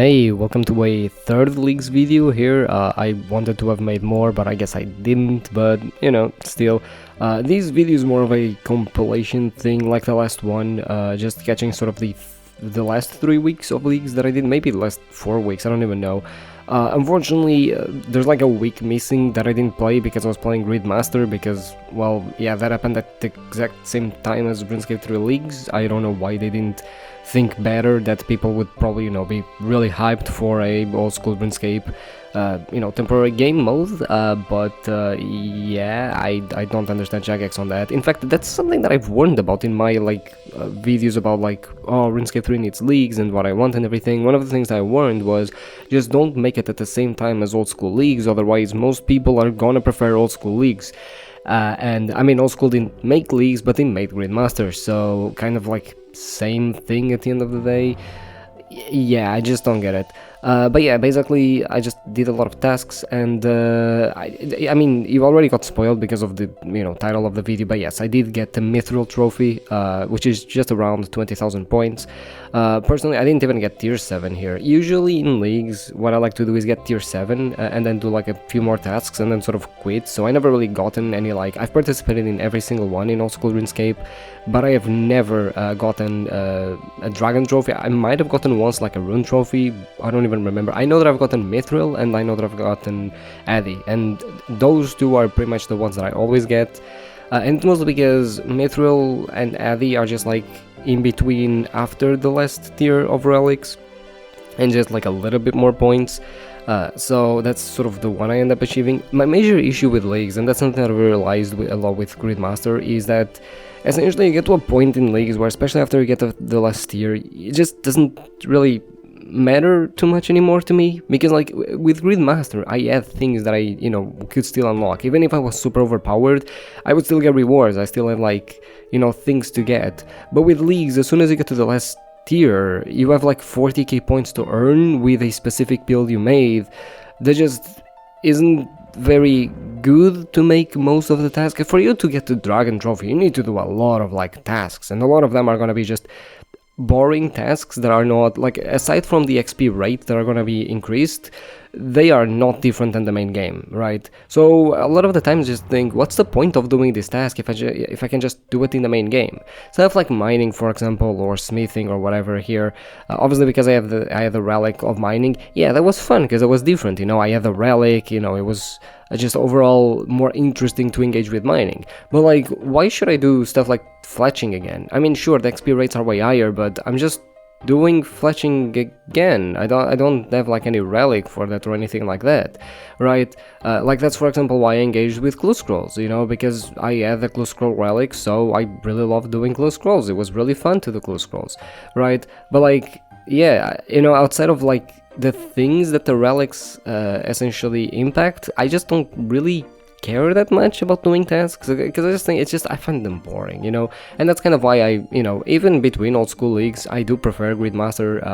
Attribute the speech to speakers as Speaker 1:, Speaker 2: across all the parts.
Speaker 1: Hey, welcome to a third leagues video here. I wanted to have made more, but I guess I didn't, but you know, still. These videos more of a compilation thing like the last one, just catching sort of the last 3 weeks of leagues that I did, maybe the last 4 weeks, I don't even know. Unfortunately, there's like a week missing that I didn't play because I was playing Gridmaster because, well, yeah, that happened at the exact same time as RuneScape 3 leagues. I don't know why they didn't think better that people would probably, be really hyped for a old school RuneScape, temporary game mode, yeah, I don't understand Jagex on that. In fact, that's something that I've warned about in my, videos about, oh, RuneScape 3 needs leagues and what I want and everything. One of the things that I warned was, just don't make it at the same time as old school leagues, otherwise most people are gonna prefer old school leagues. And I mean, old school didn't make leagues, but they made Gridmasters, so kind of like same thing at the end of the day. Yeah, I just don't get it. But yeah, basically, I just did a lot of tasks, and I mean, you already got spoiled because of the title of the video. But yes, I did get the Mithril Trophy, which is just around 20,000 points. Personally, I didn't even get tier 7 here. Usually in leagues, what I like to do is get tier 7 and then do like a few more tasks and then sort of quit. So I never really gotten any, I've participated in every single one in old school RuneScape, but I have never gotten a Dragon Trophy. I might have gotten once like a Rune Trophy, I don't even remember. I know that I've gotten Mithril and I know that I've gotten Addy, and those two are pretty much the ones that I always get. And it's mostly because Mithril and Addy are just like in between after the last tier of relics and just like a little bit more points. So that's sort of the one I end up achieving. My major issue with leagues, and that's something that I realized a lot with Gridmaster, is that essentially you get to a point in leagues where, especially after you get to the last tier, it just doesn't really matter too much anymore to me, because like with Gridmaster I had things that I could still unlock. Even if I was super overpowered, I would still get rewards, I still had things to get. But with leagues, as soon as you get to the last tier, you have like 40k points to earn with a specific build you made that just isn't very good to make most of the tasks. For you to get the Dragon Trophy, you need to do a lot of tasks, and a lot of them are gonna be just boring tasks that are not, aside from the XP rate that are gonna be increased, they are not different than the main game, right? So a lot of the times just think, what's the point of doing this task if I can just do it in the main game? Stuff like mining, for example, or smithing or whatever here. Obviously, because I had the relic of mining, yeah, that was fun because it was different. I had the relic, it was just overall more interesting to engage with mining. But why should I do stuff like fletching again? I mean, sure, the XP rates are way higher, but I'm just doing fletching again. I don't have any relic for that or anything like that, right? That's for example why I engaged with clue scrolls, because I had the clue scroll relic, so I really love doing clue scrolls. It was really fun to do clue scrolls, right? But yeah, outside of the things that the relics essentially impact, I just don't really care that much about doing tasks, because I just think I find them boring, and that's kind of why I, even between old school leagues, I do prefer Gridmaster.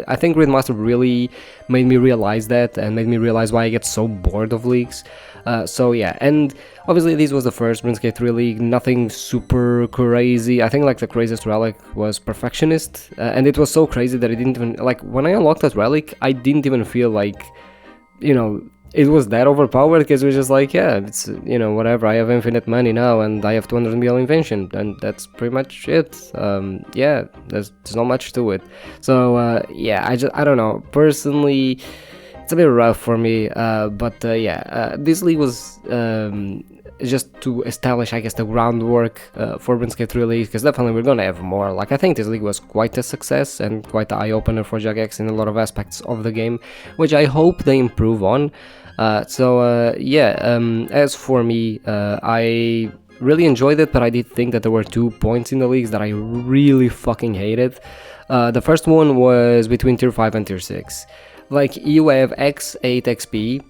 Speaker 1: I think Gridmaster really made me realize that, and made me realize why I get so bored of leagues. So yeah, and obviously this was the first RuneScape 3 league, nothing super crazy. I think the craziest relic was Perfectionist, and it was so crazy that I didn't even, when I unlocked that relic, I didn't even feel it was that overpowered, because it was just yeah, it's, whatever, I have infinite money now, and I have 200 million invention, and that's pretty much it. Yeah, there's not much to it. So, yeah, I don't know, personally, it's a bit rough for me, but yeah, this league was just to establish, I guess, the groundwork for RuneScape 3 league, because definitely we're gonna have more. I think this league was quite a success and quite an eye-opener for Jagex in a lot of aspects of the game, which I hope they improve on. Yeah, as for me, I really enjoyed it, but I did think that there were 2 points in the leagues that I really fucking hated. The first one was between tier 5 and tier 6. You have x8 XP,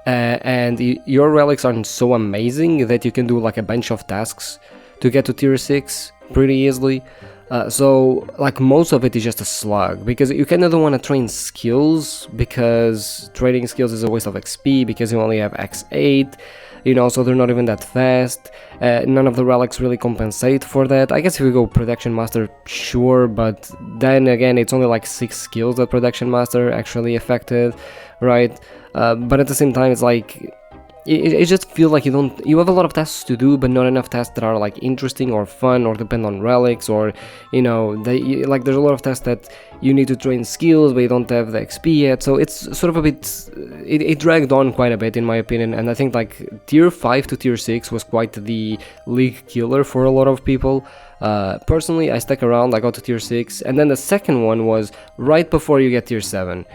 Speaker 1: and your relics are so amazing that you can do a bunch of tasks to get to tier 6 pretty easily. So most of it is just a slug, because you kind of don't want to train skills, because training skills is a waste of XP, because you only have x8, you know, so they're not even that fast. None of the relics really compensate for that. I guess if we go Production Master, sure, but then again, it's only like 6 skills that Production Master actually affected, right? But at the same time, it's like it just feels like you have a lot of tasks to do, but not enough tasks that are like interesting or fun or depend on relics, or you know, like there's a lot of tasks that you need to train skills but you don't have the XP yet, so it's sort of a bit, it dragged on quite a bit in my opinion. And I think like tier 5 to tier 6 was quite the league killer for a lot of people. Personally, I stuck around, I got to tier 6, and then the second one was right before you get tier 7.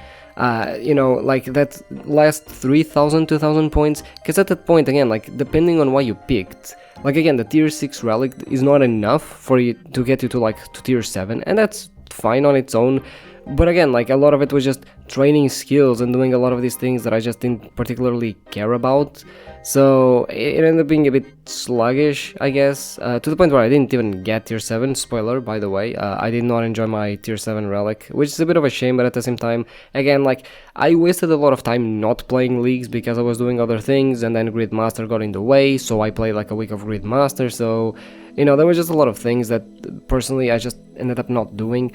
Speaker 1: You know, like that last 3,000, 2,000 points, because at that point, again, like, depending on what you picked, like, again, the tier 6 relic is not enough for you to get you to, like, to tier 7, and that's fine on its own, but again, like, a lot of it was just training skills and doing a lot of these things that I just didn't particularly care about, so it ended up being a bit sluggish, I guess, to the point where I didn't even get tier 7, spoiler, by the way. I did not enjoy my tier 7 relic, which is a bit of a shame, but at the same time, again, like, I wasted a lot of time not playing leagues because I was doing other things, and then Gridmaster got in the way, so I played like a week of Gridmaster, so, you know, there were just a lot of things that, personally, I just ended up not doing.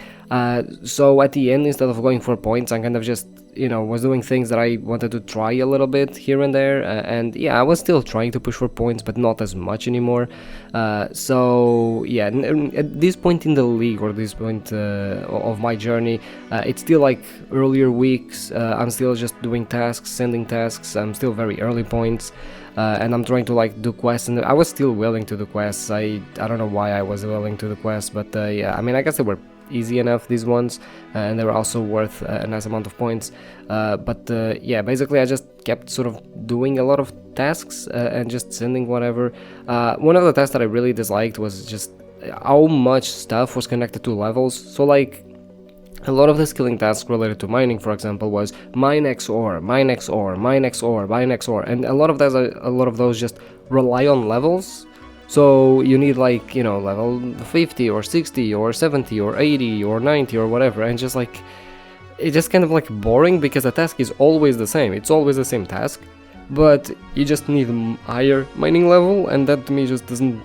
Speaker 1: So at the end, instead of going for points, I kind of just, you know, was doing things that I wanted to try a little bit here and there, and yeah, I was still trying to push for points, but not as much anymore. So yeah, at this point in the league, or this point of my journey, it's still like earlier weeks. I'm still just doing tasks, sending tasks. I'm still very early points, and I'm trying to like do quests, and I was still willing to do quests. I don't know why I was willing to do quests, but yeah, I mean, I guess they were easy enough, these ones, and they were also worth a nice amount of points, but yeah, basically I just kept sort of doing a lot of tasks and just sending whatever. One of the tasks that I really disliked was just how much stuff was connected to levels. So like, a lot of the skilling tasks related to mining, for example, was mine X ore, mine X ore, mine X ore, mine X ore, and a lot of those just rely on levels. So you need like, you know, level 50 or 60 or 70 or 80 or 90 or whatever, and just like, it's just kind of like boring because the task is always the same. It's always the same task, but you just need higher mining level, and that to me just doesn't,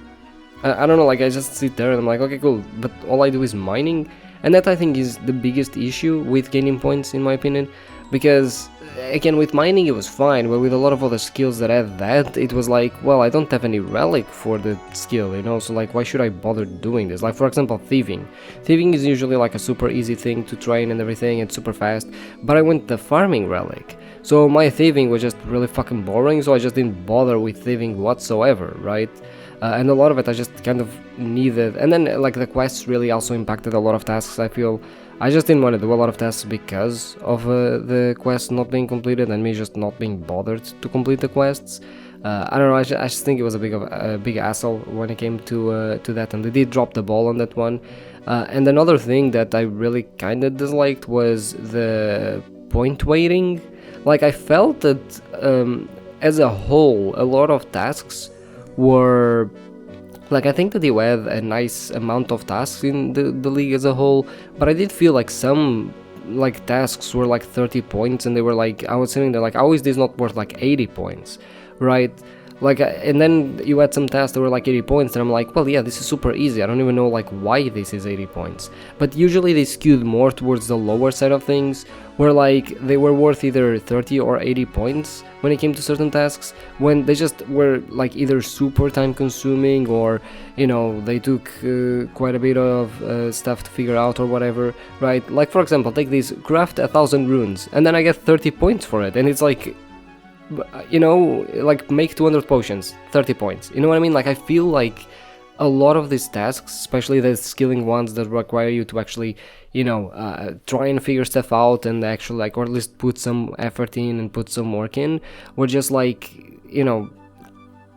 Speaker 1: I don't know, like I just sit there and I'm like, okay, cool, but all I do is mining, and that I think is the biggest issue with gaining points in my opinion, because again, with mining it was fine, but with a lot of other skills that had that, it was like, well, I don't have any relic for the skill, you know, so like, why should I bother doing this? Like, for example, thieving. Thieving is usually like a super easy thing to train and everything, it's super fast, but I went the farming relic, so my thieving was just really fucking boring, so I just didn't bother with thieving whatsoever, right? And a lot of it I just kind of needed, and then like the quests really also impacted a lot of tasks. I feel I just didn't want to do a lot of tasks because of the quests not being completed and me just not being bothered to complete the quests. I don't know, I just think it was a big hassle when it came to that, and they did drop the ball on that one. And another thing that I really kind of disliked was the point waiting. Like, I felt that as a whole, a lot of tasks were, like, I think that you had a nice amount of tasks in the league as a whole, but I did feel like some like tasks were like 30 points, and they were like, I was sitting there like, how is this not worth like 80 points, right? Like, and then you had some tasks that were like 80 points, and I'm like, well, yeah, this is super easy, I don't even know like why this is 80 points. But usually they skewed more towards the lower side of things, where like they were worth either 30 or 80 points when it came to certain tasks, when they just were like either super time consuming, or, you know, they took quite a bit of stuff to figure out or whatever, right? Like, for example, take this, craft 1,000 runes, and then I get 30 points for it, and it's like, you know, like, make 200 potions, 30 points, you know what I mean? Like, I feel like a lot of these tasks, especially the skilling ones that require you to actually, you know, try and figure stuff out and actually, like, or at least put some effort in and put some work in, were just like, you know,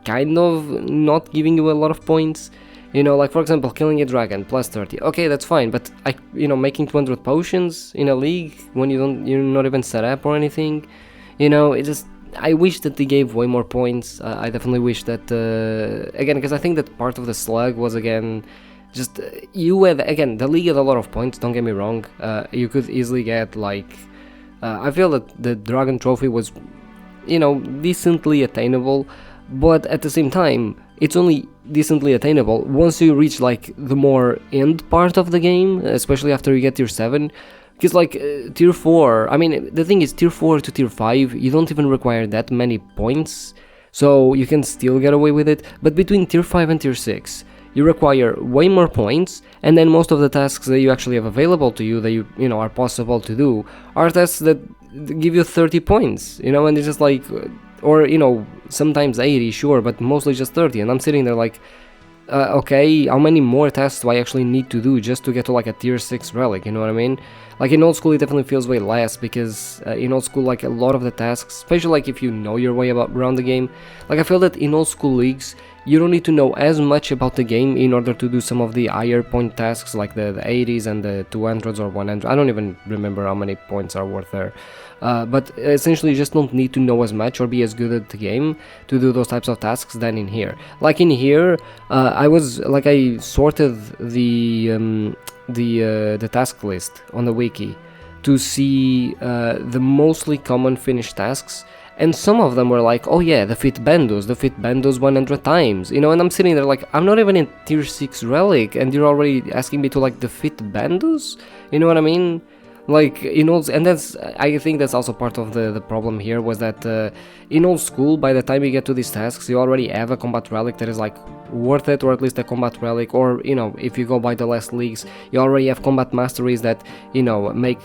Speaker 1: kind of not giving you a lot of points. You know, like, for example, killing a dragon plus 30, okay, that's fine, but you know, making 200 potions in a league when you're not even set up or anything, you know, it just, I wish that they gave way more points. I definitely wish that, again, because I think that part of the slug was, again, just, you had, again, the league had a lot of points, don't get me wrong, you could easily get, like, I feel that the Dragon Trophy was, you know, decently attainable, but at the same time, it's only decently attainable once you reach like the more end part of the game, especially after you get tier 7. Because like tier 4, I mean, the thing is, tier 4 to tier 5, you don't even require that many points, so you can still get away with it. But between tier 5 and tier 6, you require way more points, and then most of the tasks that you actually have available to you that you know are possible to do are tasks that give you 30 points, you know, and it's just like, or you know, sometimes 80, sure, but mostly just 30, and I'm sitting there like, okay, how many more tasks do I actually need to do just to get to like a tier 6 relic, you know what I mean? Like in old school it definitely feels way less, because in old school like a lot of the tasks, especially like if you know your way around the game, like I feel that in old school leagues you don't need to know as much about the game in order to do some of the higher point tasks like the 80s and the 200s or 100. I don't even remember how many points are worth there. But essentially you just don't need to know as much or be as good at the game to do those types of tasks than in here. Like in here, I sorted the task list on the wiki to see the mostly common finished tasks, and some of them were like, oh yeah, defeat Bandos 100 times, you know, and I'm sitting there like, I'm not even in tier 6 relic and you're already asking me to like defeat Bandos, you know what I mean? Like in old, and that's, I think that's also part of the problem here, was that in old school, by the time you get to these tasks, you already have a combat relic that is like worth it, or at least a combat relic, or you know, if you go by the last leagues, you already have combat masteries that, you know, make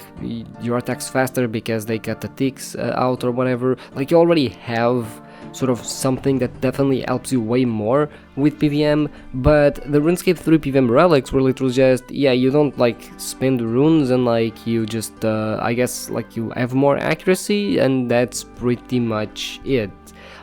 Speaker 1: your attacks faster because they cut the ticks out or whatever. Like you already have sort of something that definitely helps you way more with PVM, but the RuneScape 3 PVM relics were literally just, yeah, you don't like spend runes and like you just, I guess like you have more accuracy, and that's pretty much it.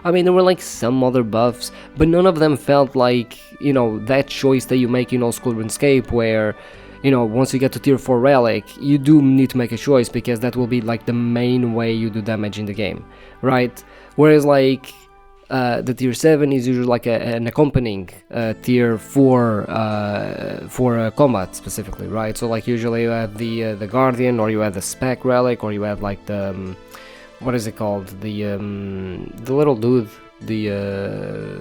Speaker 1: I mean, there were like some other buffs, but none of them felt like, you know, that choice that you make in old school RuneScape where, you know, once you get to tier 4 relic, you do need to make a choice because that will be like the main way you do damage in the game, right? Whereas like the tier 7 is usually like an accompanying tier 4 for combat specifically, right? So like usually you have the Guardian, or you have the Spec relic, or you have like the what is it called, the little dude, the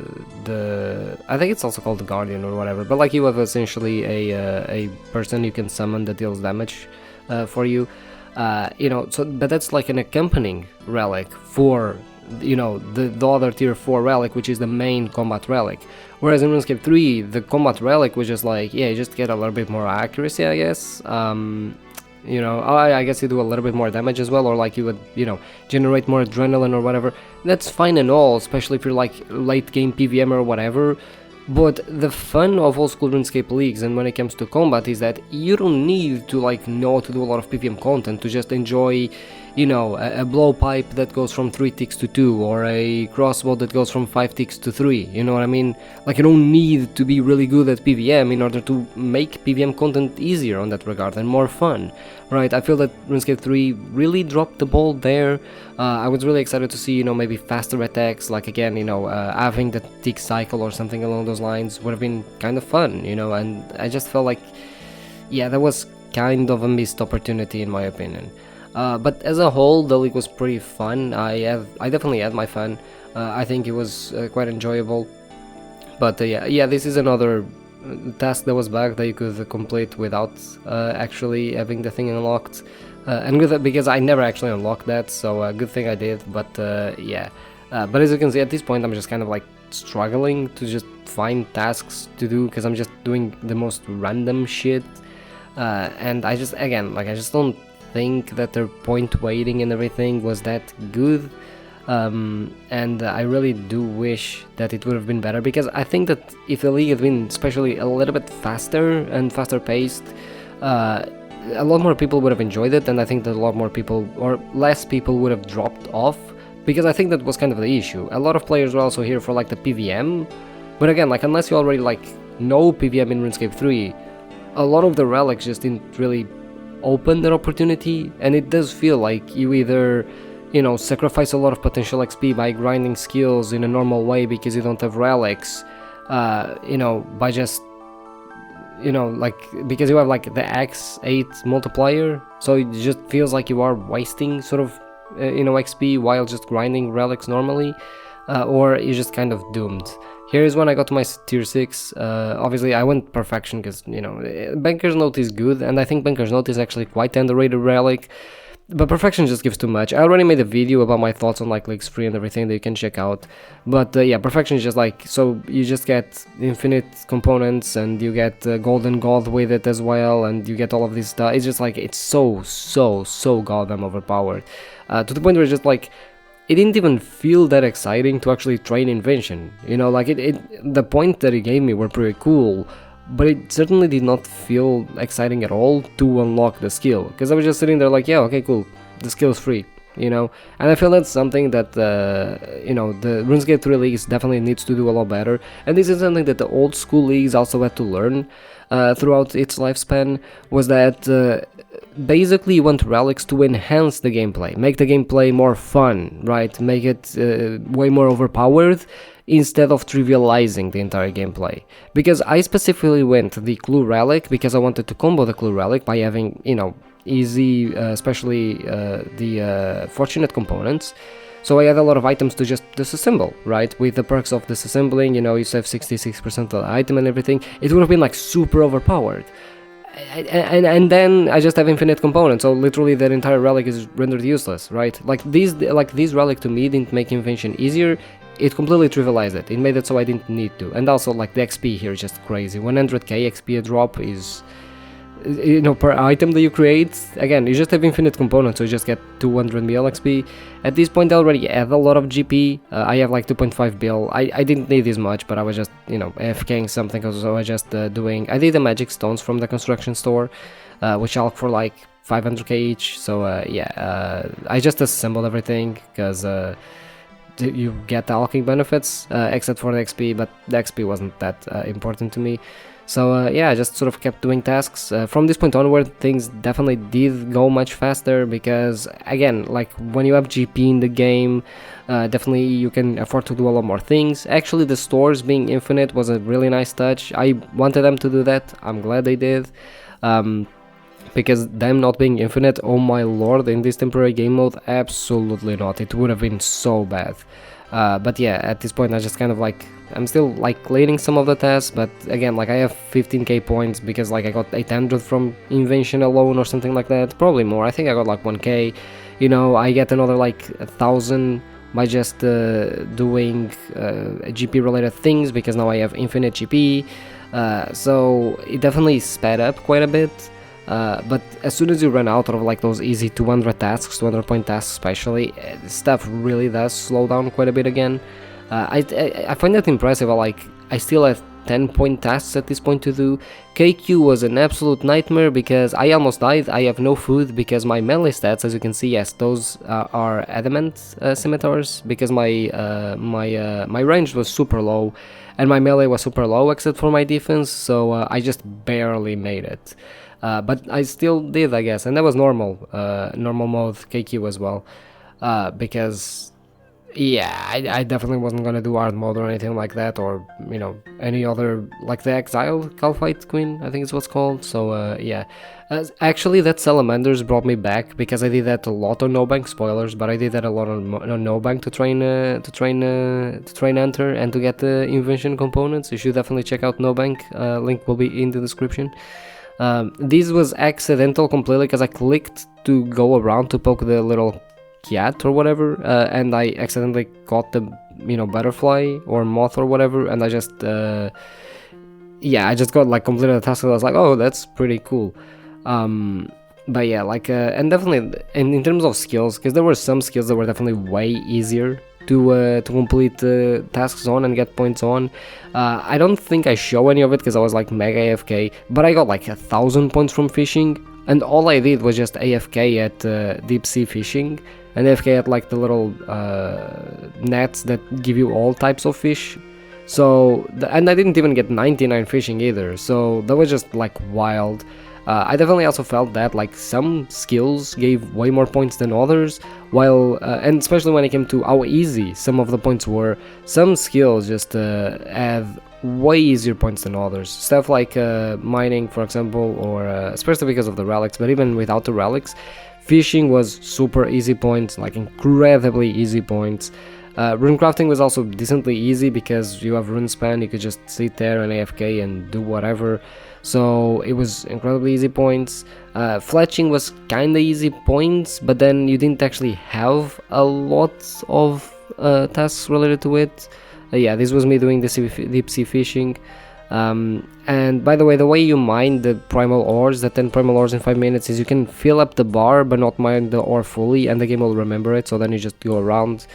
Speaker 1: I think it's also called the Guardian or whatever, but like you have essentially a person you can summon that deals damage for you, you know. So but that's like an accompanying relic for, you know, the other tier 4 relic, which is the main combat relic. Whereas in RuneScape 3 the combat relic was just like, yeah, you just get a little bit more accuracy, I guess. You know, I guess you do a little bit more damage as well, or like you would, you know, generate more adrenaline or whatever. That's fine and all, especially if you're like late game PVM or whatever. But the fun of old school RuneScape leagues, and when it comes to combat, is that you don't need to like know to do a lot of PVM content to just enjoy, you know, a blowpipe that goes from 3 ticks to 2, or a crossbow that goes from 5 ticks to 3, you know what I mean? Like you don't need to be really good at PVM in order to make PVM content easier on that regard and more fun, right? I feel that RuneScape 3 really dropped the ball there. I was really excited to see, you know, maybe faster attacks, like again, you know, having the tick cycle or something along those lines would have been kind of fun, you know, and I just felt like, yeah, that was kind of a missed opportunity in my opinion. But as a whole, the league was pretty fun. I definitely had my fun. I think it was quite enjoyable. But yeah, this is another task that was back that you could complete without actually having the thing unlocked. And with it, because I never actually unlocked that, so good thing I did. But yeah, but as you can see, at this point I'm just kind of like struggling to just find tasks to do, because I'm just doing the most random shit. And I just, again, like I just don't think that their point weighting and everything was that good, and I really do wish that it would have been better, because I think that if the league had been especially a little bit faster and faster paced, a lot more people would have enjoyed it, and I think that a lot more people, or less people, would have dropped off, because I think that was kind of the issue. A lot of players were also here for like the PVM, but again, like unless you already like know PVM in RuneScape 3, a lot of the relics just didn't really open that opportunity, and it does feel like you either, you know, sacrifice a lot of potential XP by grinding skills in a normal way because you don't have relics, you know, by just, you know, like because you have like the X8 multiplier, so it just feels like you are wasting sort of, you know, XP while just grinding relics normally. or you're just kind of doomed. Here's when I got to my tier 6. Obviously I went perfection because, you know, Banker's Note is good, and I think Banker's Note is actually quite underrated relic. But perfection just gives too much. I already made a video about my thoughts on like leaks free and everything that you can check out. But yeah, perfection is just like, so you just get infinite components, and you get golden gold with it as well, and you get all of this stuff. It's just like, it's so goddamn overpowered. To the point where it's just like, it didn't even feel that exciting to actually train invention. You know, like the point that it gave me were pretty cool, but it certainly did not feel exciting at all to unlock the skill, because I was just sitting there like, yeah, okay, cool, the skill is free, you know. And I feel that's something that you know, the RuneScape 3 leagues definitely needs to do a lot better, and this is something that the old school leagues also had to learn throughout its lifespan, was that basically you want relics to enhance the gameplay, make the gameplay more fun, right, make it way more overpowered, instead of trivializing the entire gameplay. Because I specifically went the Clue Relic because I wanted to combo the Clue Relic by having, you know, easy, especially the Fortunate components. So I had a lot of items to just disassemble, right? With the perks of disassembling, you know, you save 66% of the item and everything. It would have been like super overpowered. And then I just have infinite components, so literally that entire relic is rendered useless, right? Like these relic to me didn't make invention easier. It completely trivialized it. It made it so I didn't need to. And also, like, the XP here is just crazy. 100k XP a drop is, you know, per item that you create. Again, you just have infinite components, so you just get 200 mil XP. At this point I already have a lot of GP. I have like 2.5 bill. I didn't need this much, but I was just, you know, AFKing something, so I was just I did the magic stones from the construction store, which I'll for like 500k each. So yeah, I just assembled everything because you get the alching benefits, except for the XP, but the XP wasn't that important to me. So yeah, I just sort of kept doing tasks. From this point onward, things definitely did go much faster, because again, like when you have GP in the game, definitely you can afford to do a lot more things. Actually, the stores being infinite was a really nice touch. I wanted them to do that. I'm glad they did. Because them not being infinite, oh my lord, in this temporary game mode, absolutely not. It would have been so bad. But yeah, at this point I just kind of like, I'm still like clearing some of the tasks, but again, like I have 15k points because like I got 800 from invention alone or something like that, probably more. I think I got like 1k, you know. I get another like 1,000 by just doing GP related things, because now I have infinite GP, so it definitely sped up quite a bit. But as soon as you run out of like those easy 200 tasks, 200 point tasks especially, stuff really does slow down quite a bit again. I find that impressive. I still have 10 point tasks at this point to do. KQ was an absolute nightmare because I almost died. I have no food because my melee stats, as you can see, yes, those are adamant scimitars, because my range was super low and my melee was super low except for my defense, so I just barely made it. But I still did, I guess, and that was normal mode KQ as well, because yeah, I definitely wasn't gonna do hard mode or anything like that, or you know, any other, like the Exiled Calphite Queen, I think it's what's called. So yeah, actually that Salamanders brought me back, because I did that a lot on No Bank, spoilers, but I did that a lot on No Bank to train Enter and to get the invention components. You should definitely check out No Bank. Link will be in the description. This was accidental completely, because I clicked to go around to poke the little cat or whatever, and I accidentally caught the, you know, butterfly or moth or whatever, and I just yeah, I just got like completed the task, and I was like, oh, that's pretty cool. But yeah, like and definitely in terms of skills, because there were some skills that were definitely way easier to complete tasks on and get points on. I don't think I show any of it because I was like mega AFK, but I got like 1,000 points from fishing, and all I did was just AFK at deep sea fishing, and AFK at like the little nets that give you all types of fish. So, and I didn't even get 99 fishing either, so that was just like wild. I definitely also felt that like some skills gave way more points than others, while and especially when it came to how easy some of the points were, some skills just have way easier points than others. Stuff like mining, for example, or especially because of the relics, but even without the relics, fishing was super easy points, like incredibly easy points. Rune crafting was also decently easy because you have rune span, you could just sit there and AFK and do whatever, so it was incredibly easy points. Fletching was kinda easy points, but then you didn't actually have a lot of tasks related to it. Yeah, this was me doing the deep sea fishing. And by the way, the way you mine the primal ores, the 10 primal ores in 5 minutes, is you can fill up the bar but not mine the ore fully, and the game will remember it, so then you just go around.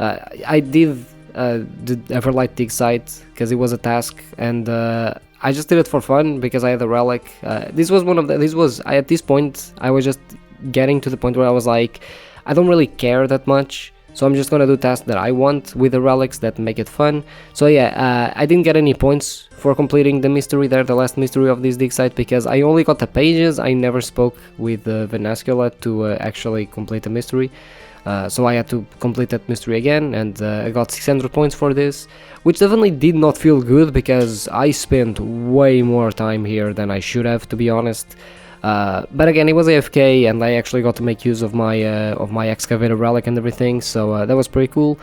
Speaker 1: I did the Everlight dig site because it was a task, and I just did it for fun because I had a relic. At this point I was just getting to the point where I was like, I don't really care that much, so I'm just gonna do tasks that I want with the relics that make it fun. So yeah, I didn't get any points for completing the mystery there, the last mystery of this dig site, because I only got the pages. I never spoke with Venascula to actually complete the mystery. So I had to complete that mystery again, and I got 600 points for this, which definitely did not feel good because I spent way more time here than I should have, to be honest. But again, it was AFK, and I actually got to make use of my excavator relic and everything, so that was pretty cool.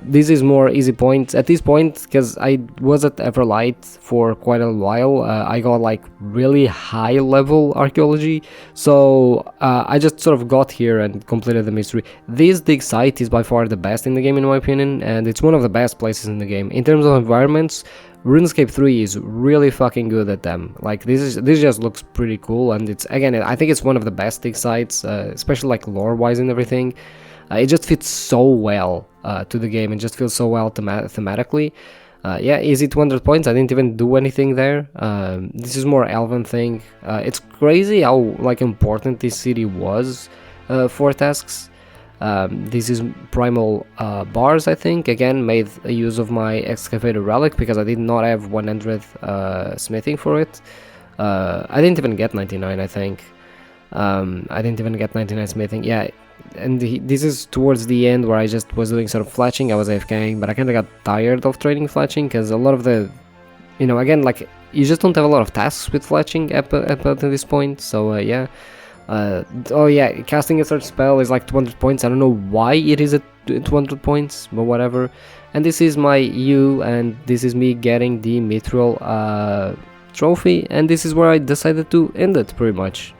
Speaker 1: This is more easy points at this point because I was at Everlight for quite a while. I got like really high level archaeology, so I just sort of got here and completed the mystery. This dig site is by far the best in the game in my opinion, and it's one of the best places in the game. In terms of environments, RuneScape 3 is really fucking good at them. Like this just looks pretty cool, and it's, again, I think it's one of the best dig sites, especially like lore wise and everything. It just fits so well to the game and just feels so well thematically. Yeah, easy 200 points. I didn't even do anything there. This is more elven thing. It's crazy how like important this city was for tasks. This is primal bars, I think. Again, made a use of my excavator relic because I did not have 100 smithing for it. I didn't even get 99, I think. I didn't even get 99 smithing. Yeah, and this is towards the end where I just was doing sort of fletching. I was AFKing, but I kind of got tired of trading fletching because a lot of the, again, like, you just don't have a lot of tasks with fletching up to this point. So yeah. Oh yeah, casting a search spell is like 200 points. I don't know why it is at 200 points, but whatever. And this is my U, and this is me getting the Mithril Trophy, and this is where I decided to end it pretty much.